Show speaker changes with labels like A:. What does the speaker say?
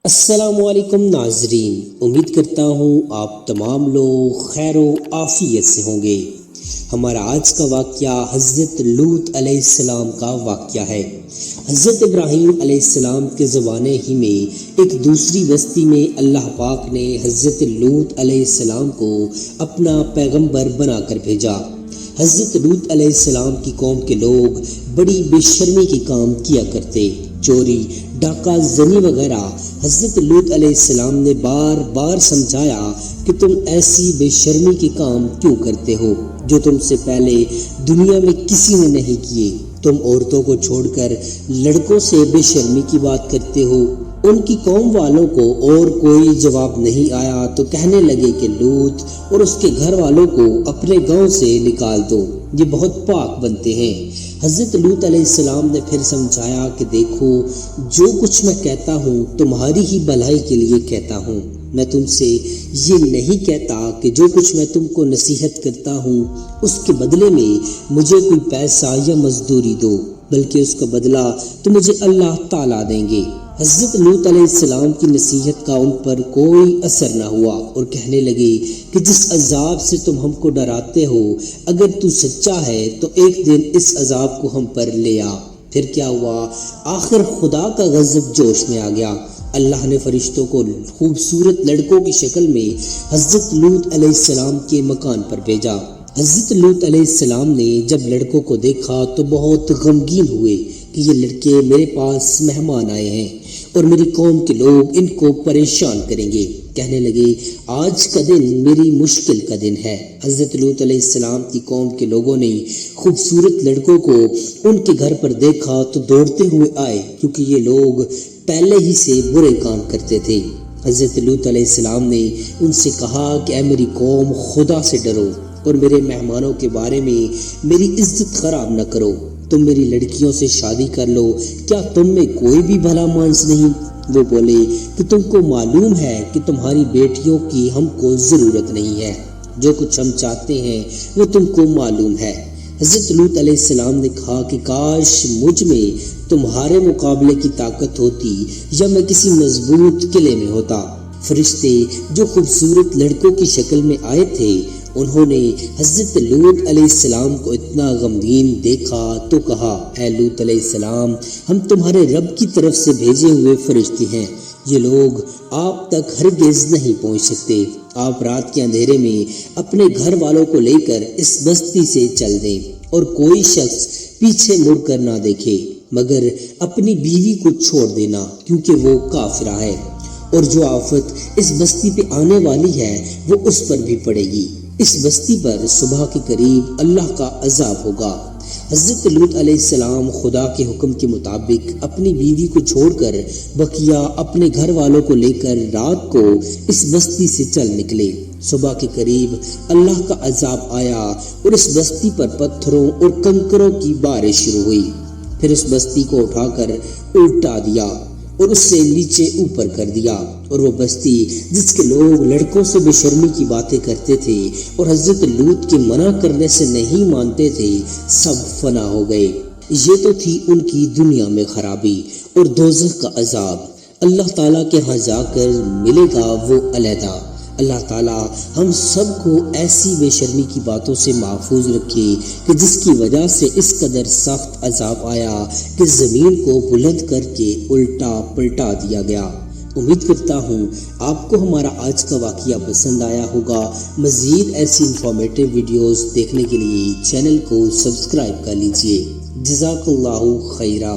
A: السلام علیکم ناظرین، امید کرتا ہوں آپ تمام لوگ خیر و عافیت سے ہوں گے۔ ہمارا آج کا واقعہ حضرت لوط علیہ السلام کا واقعہ ہے۔ حضرت ابراہیم علیہ السلام کے زمانے ہی میں ایک دوسری بستی میں اللہ پاک نے حضرت لوط علیہ السلام کو اپنا پیغمبر بنا کر بھیجا۔ حضرت لوط علیہ السلام کی قوم کے لوگ بڑی بے شرمی کے کام کیا کرتے، چوری، ڈاکہ زنی وغیرہ۔ حضرت لوط علیہ السلام نے بار بار سمجھایا کہ تم ایسی بے شرمی کے کام کیوں کرتے ہو جو تم سے پہلے دنیا میں کسی نے نہیں کیے۔ تم عورتوں کو چھوڑ کر لڑکوں سے بے شرمی کی بات کرتے ہو۔ ان کی قوم والوں کو اور کوئی جواب نہیں آیا تو کہنے لگے کہ لوط اور اس کے گھر والوں کو اپنے گاؤں سے نکال دو، یہ بہت پاک بنتے ہیں۔ حضرت لوط علیہ السلام نے پھر سمجھایا کہ دیکھو، جو کچھ میں کہتا ہوں تمہاری ہی بھلائی کے لیے کہتا ہوں۔ میں تم سے یہ نہیں کہتا کہ جو کچھ میں تم کو نصیحت کرتا ہوں اس کے بدلے میں مجھے کوئی پیسہ یا مزدوری دو، بلکہ اس کا بدلہ تو مجھے اللہ تعالیٰ دیں گے۔ حضرت لوط علیہ السلام کی نصیحت کا ان پر کوئی اثر نہ ہوا اور کہنے لگے کہ جس عذاب سے تم ہم کو ڈراتے ہو، اگر تو سچا ہے تو ایک دن اس عذاب کو ہم پر لے آ۔ پھر کیا ہوا؟ آخر خدا کا غضب جوش میں آ گیا۔ اللہ نے فرشتوں کو خوبصورت لڑکوں کی شکل میں حضرت لوط علیہ السلام کے مکان پر بھیجا۔ حضرت لوط علیہ السلام نے جب لڑکوں کو دیکھا تو بہت غمگین ہوئے کہ یہ لڑکے میرے پاس مہمان آئے ہیں اور میری قوم کے لوگ ان کو پریشان کریں گے۔ کہنے لگے آج کا دن میری مشکل کا دن ہے۔ حضرت لوط علیہ السلام کی قوم کے لوگوں نے خوبصورت لڑکوں کو ان کے گھر پر دیکھا تو دوڑتے ہوئے آئے، کیونکہ یہ لوگ پہلے ہی سے برے کام کرتے تھے۔ حضرت لوط علیہ السلام نے ان سے کہا کہ اے میری قوم، خدا سے ڈرو اور میرے مہمانوں کے بارے میں میری عزت خراب نہ کرو۔ تم میری لڑکیوں سے شادی کر لو، کیا تم میں کوئی بھی بھلا مانس نہیں؟ وہ بولے کہ تم کو معلوم ہے کہ تمہاری بیٹیوں کی ہم کو ضرورت نہیں ہے، جو کچھ ہم چاہتے ہیں وہ تم کو معلوم ہے۔ حضرت لوط علیہ السلام نے کہا کہ کاش مجھ میں تمہارے مقابلے کی طاقت ہوتی یا میں کسی مضبوط قلعے میں ہوتا۔ فرشتے جو خوبصورت لڑکوں کی شکل میں آئے تھے، انہوں نے حضرت لوط علیہ السلام کو اتنا غمگین دیکھا تو کہا اے لوط علیہ السلام، ہم تمہارے رب کی طرف سے بھیجے ہوئے فرشتے ہیں، یہ لوگ آپ تک ہرگز نہیں پہنچ سکتے۔ آپ رات کے اندھیرے میں اپنے گھر والوں کو لے کر اس بستی سے چل دیں اور کوئی شخص پیچھے مڑ کر نہ دیکھے، مگر اپنی بیوی کو چھوڑ دینا، کیونکہ وہ کافرہ ہے، اور جو آفت اس بستی پہ آنے والی ہے وہ اس پر بھی پڑے گی۔ اس بستی پر صبح کے قریب اللہ کا عذاب ہوگا۔ حضرت لوط علیہ السلام خدا کے حکم کے مطابق اپنی بیوی کو چھوڑ کر بقیہ اپنے گھر والوں کو لے کر رات کو اس بستی سے چل نکلے۔ صبح کے قریب اللہ کا عذاب آیا اور اس بستی پر پتھروں اور کنکروں کی بارش شروع ہوئی۔ پھر اس بستی کو اٹھا کر الٹا دیا اور اس سے نیچے اوپر کر دیا، اور وہ بستی جس کے لوگ لڑکوں سے بے شرمی کی باتیں کرتے تھے اور حضرت لوط کے منع کرنے سے نہیں مانتے تھے، سب فنا ہو گئے۔ یہ تو تھی ان کی دنیا میں خرابی اور دوزخ کا عذاب۔ اللہ تعالیٰ کے ہاں جا کر ملے گا وہ علیحدہ۔ اللہ تعالیٰ ہم سب کو ایسی بے شرمی کی باتوں سے محفوظ رکھے کہ جس کی وجہ سے اس قدر سخت عذاب آیا کہ زمین کو بلند کر کے الٹا پلٹا دیا گیا۔ امید کرتا ہوں آپ کو ہمارا آج کا واقعہ پسند آیا ہوگا۔ مزید ایسی انفارمیٹیو ویڈیوز دیکھنے کے لیے چینل کو سبسکرائب کر لیجیے۔ جزاک اللہ خیرہ۔